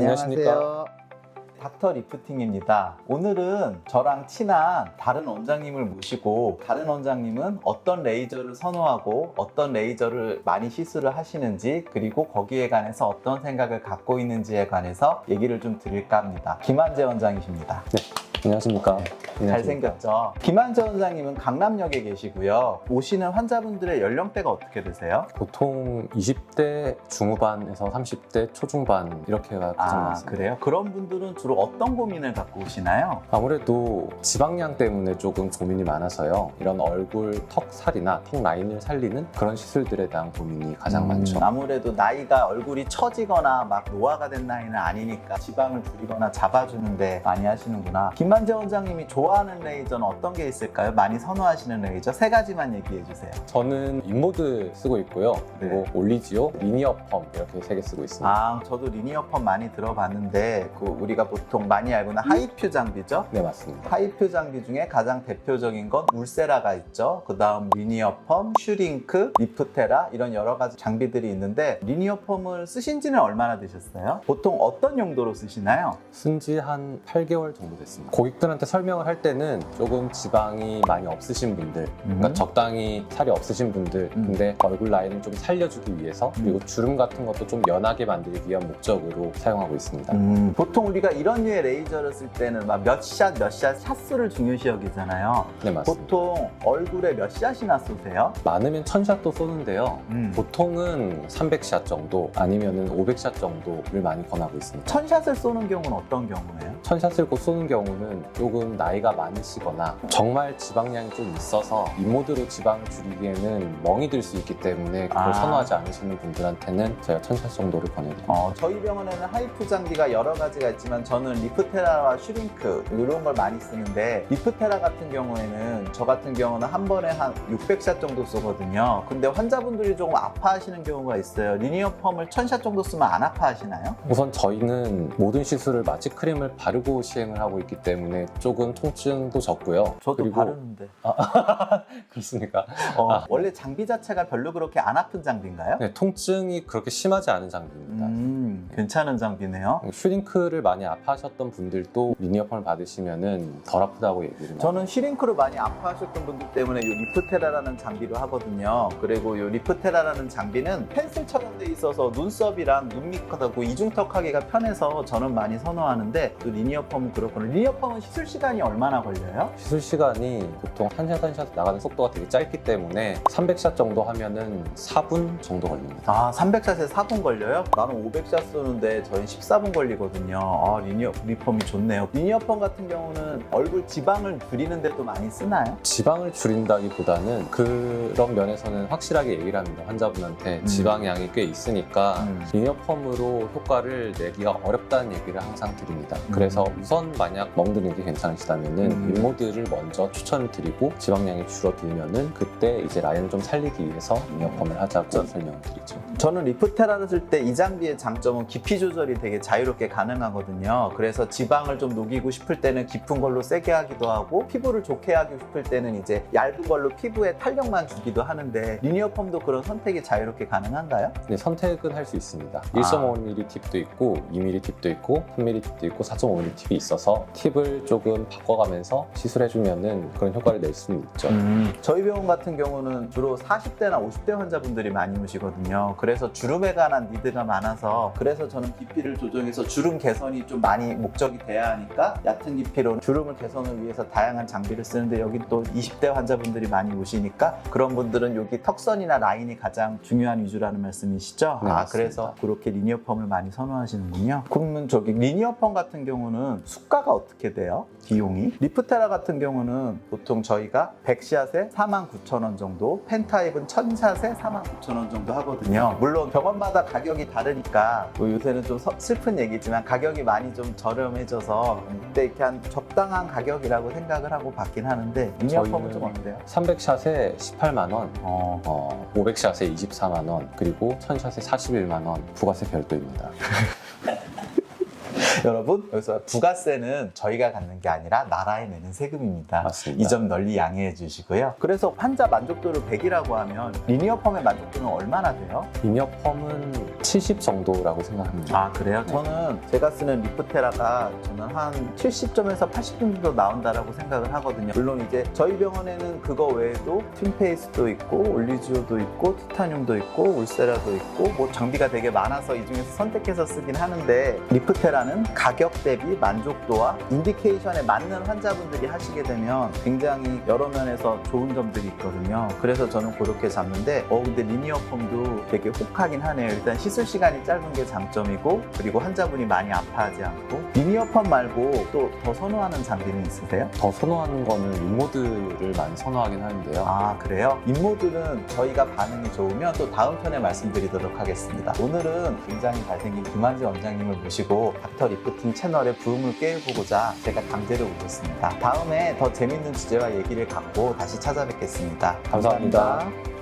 안녕하세요. 닥터 리프팅입니다. 오늘은 저랑 친한 다른 원장님을 모시고 다른 원장님은 어떤 레이저를 선호하고 어떤 레이저를 많이 시술을 하시는지 그리고 거기에 관해서 어떤 생각을 갖고 있는지에 관해서 얘기를 좀 드릴까 합니다. 김한재 원장이십니다. 네, 안녕하십니까. 잘생겼죠? 김한재 원장님은 강남역에 계시고요. 오시는 환자분들의 연령대가 어떻게 되세요? 보통 20대 중후반에서 30대 초중반 이렇게가 가장 많습니다. 그래요? 그런 분들은 주로 어떤 고민을 갖고 오시나요? 아무래도 지방량 때문에 조금 고민이 많아서요. 이런 얼굴 턱 살이나 턱 라인을 살리는 그런 시술들에 대한 고민이 가장 많죠. 아무래도 나이가 얼굴이 처지거나 막 노화가 된 나이는 아니니까 지방을 줄이거나 잡아주는데 많이 하시는구나. 김만재 원장님이 좋아하는 레이저는 어떤 게 있을까요? 많이 선호하시는 레이저 세 가지만 얘기해 주세요. 저는 인모드 쓰고 있고요. 그리고 올리지오, 리니어 펌 이렇게 세 개 쓰고 있습니다. 저도 리니어 펌 많이 들어봤는데 우리가 보통 많이 알고 있는 하이퓨 장비죠? 네, 맞습니다. 하이퓨 장비 중에 가장 대표적인 건 울세라가 있죠. 그 다음 리니어 펌, 슈링크, 리프테라 이런 여러 가지 장비들이 있는데 리니어 펌을 쓰신 지는 얼마나 되셨어요? 보통 어떤 용도로 쓰시나요? 쓴 지 한 8개월 정도 됐습니다. 고객들한테 설명을 할 때는 조금 지방이 많이 없으신 분들, 그러니까 적당히 살이 없으신 분들, 근데 얼굴 라인을 좀 살려주기 위해서 그리고 주름 같은 것도 좀 연하게 만들기 위한 목적으로 사용하고 있습니다. 보통 우리가 이런 류의 레이저를 쓸 때는 막 몇 샷 샷수를 중요시 여기잖아요. 네, 맞습니다. 보통 얼굴에 몇 샷이나 쏘세요? 많으면 1000샷도 쏘는데요. 보통은 300샷 정도 아니면은 500샷 정도를 많이 권하고 있습니다. 1000샷을 쏘는 경우는 어떤 경우예요? 1000샷을 꼭 쏘는 경우는 조금 나이가 많으시거나 정말 지방량이 좀 있어서 인모드로 지방을 줄이기에는 멍이 들 수 있기 때문에 그걸 선호하지 않으시는 분들한테는 제가 1000샷 정도를 권해드립니다. 저희 병원에는 하이프 장비가 여러 가지가 있지만 저는 리프테라와 슈링크 이런 걸 많이 쓰는데 리프테라 같은 경우에는 저 같은 경우는 한 번에 한 600샷 정도 쏘거든요. 근데 환자분들이 조금 아파하시는 경우가 있어요. 리니어 펌을 1000샷 정도 쓰면 안 아파하시나요? 우선 저희는 모든 시술을 마취 크림을 바르고 시행을 하고 있기 때문에 조금 통증도 적고요. 저도 그리고 바르는데. 그렇습니까? 원래 장비 자체가 별로 그렇게 안 아픈 장비인가요? 네, 통증이 그렇게 심하지 않은 장비입니다. 괜찮은 장비네요. 슈링크를 많이 아파하셨던 분들도 리니어 펌을 받으시면은 덜 아프다고 얘기를 많이 저는 슈링크로 많이 아파하셨던 분들 때문에 이 리프테라라는 장비를 하거든요. 그리고 이 리프테라라는 장비는 펜슬처럼 돼 있어서 눈썹이랑 눈 밑하고 이중턱하기가 편해서 저는 많이 선호하는데 또 리니어 펌은 그렇구나. 리니어 펌은 시술 시간이 얼마나 걸려요? 시술 시간이 보통 한 샷 한 샷 나가는 속도가 되게 짧기 때문에 300샷 정도 하면은 4분 정도 걸립니다. 300샷에 4분 걸려요? 나는 500샷 쏘는데 저희 14분 걸리거든요. 리니어 펌이 좋네요. 리니어 펌 같은 경우는 얼굴 지방을 줄이는 데도 많이 쓰나요? 지방을 줄인다기보다는 그런 면에서는 확실하게 얘기를 합니다. 환자분한테 지방량이 꽤 있으니까 리니어 펌으로 효과를 내기가 어렵다는 얘기를 항상 드립니다. 그래서 우선 만약 멍드는 게 괜찮으시다면은 인모드를 먼저 추천을 드리고 지방량이 줄어들면은 그때 이제 라인을 좀 살리기 위해서 리니어 펌을 하자고 설명을 드리죠. 저는 리프테라를 쓸 때 이 장비의 장점은 깊이 조절이 되게 자유롭게 가능하거든요. 그래서 지방을 좀 녹이고 싶을 때는 깊은 걸로 세게 하기도 하고 피부를 좋게 하고 싶을 때는 이제 얇은 걸로 피부에 탄력만 주기도 하는데 리니어 펌도 그런 선택이 자유롭게 가능한가요? 네, 선택은 할 수 있습니다. 1.5mm 팁도 있고 2mm 팁도 있고 3mm 팁도 있고 4.5mm 팁이 있어서 팁을 조금 바꿔가면서 시술해주면은 그런 효과를 낼 수는 있죠. 저희 병원 같은 경우는 주로 40대나 50대 환자분들이 많이 오시거든요. 그래서 주름에 관한 니드가 많아서 그래서 저는 깊이를 조정해서 주름 개선이 좀 많이 목적이 돼야 하니까 얕은 깊이로 주름을 개선을 위해서 다양한 장비를 쓰는데 여기 또 20대 환자분들이 많이 오시니까 그런 분들은 여기 턱선이나 라인이 가장 중요한 위주라는 말씀이시죠? 네, 맞습니다. 그래서 그렇게 리니어 펌을 많이 선호하시는군요. 그러면 리니어 펌 같은 경우는 수가가 어떻게 돼요? 비용이? 리프테라 같은 경우는 보통 저희가 100샷에 49,000원 정도, 펜타입은 1000샷에 49,000원 정도 하거든요. 물론 병원마다 가격이 다르니까 요새는 좀 슬픈 얘기지만 가격이 많이 좀 저렴해져서 그때 이렇게 한 적당한 가격이라고 생각을 하고 받긴 하는데 리니어 펌은 좀 어때요? 300샷에 18만 원, 500샷에 24만 원, 그리고 1000샷에 41만 원 부가세 별도입니다. 여러분, 여기서 부가세는 저희가 갖는 게 아니라 나라에 내는 세금입니다. 맞습니다. 이 점 널리 양해해 주시고요. 그래서 환자 만족도를 100이라고 하면 리니어펌의 만족도는 얼마나 돼요? 리니어펌은 70 정도라고 생각합니다. 아, 그래요? 저는 제가 쓰는 리프테라가 저는 한 70점에서 80점 정도 나온다라고 생각을 하거든요. 물론 이제 저희 병원에는 그거 외에도 튠페이스도 있고 올리지오도 있고 티타늄도 있고 울세라도 있고 뭐 장비가 되게 많아서 이 중에서 선택해서 쓰긴 하는데, 리프테라는 가격 대비 만족도와 인디케이션에 맞는 환자분들이 하시게 되면 굉장히 여러 면에서 좋은 점들이 있거든요. 그래서 저는 그렇게 잡는데 근데 리니어펌도 되게 혹하긴 하네요. 일단 시술 시간이 짧은 게 장점이고, 그리고 환자분이 많이 아파하지 않고. 리니어펌 말고 또 더 선호하는 장비는 있으세요? 더 선호하는 거는 인모드를 많이 선호하긴 하는데요. 아, 그래요? 인모드는 저희가 반응이 좋으면 또 다음 편에 말씀드리도록 하겠습니다. 오늘은 굉장히 잘생긴 김한지 원장님을 모시고 닥터 리프팅 채널의 부음을 깨우고자 제가 강제로 오셨습니다. 다음에 더 재밌는 주제와 얘기를 갖고 다시 찾아뵙겠습니다. 감사합니다.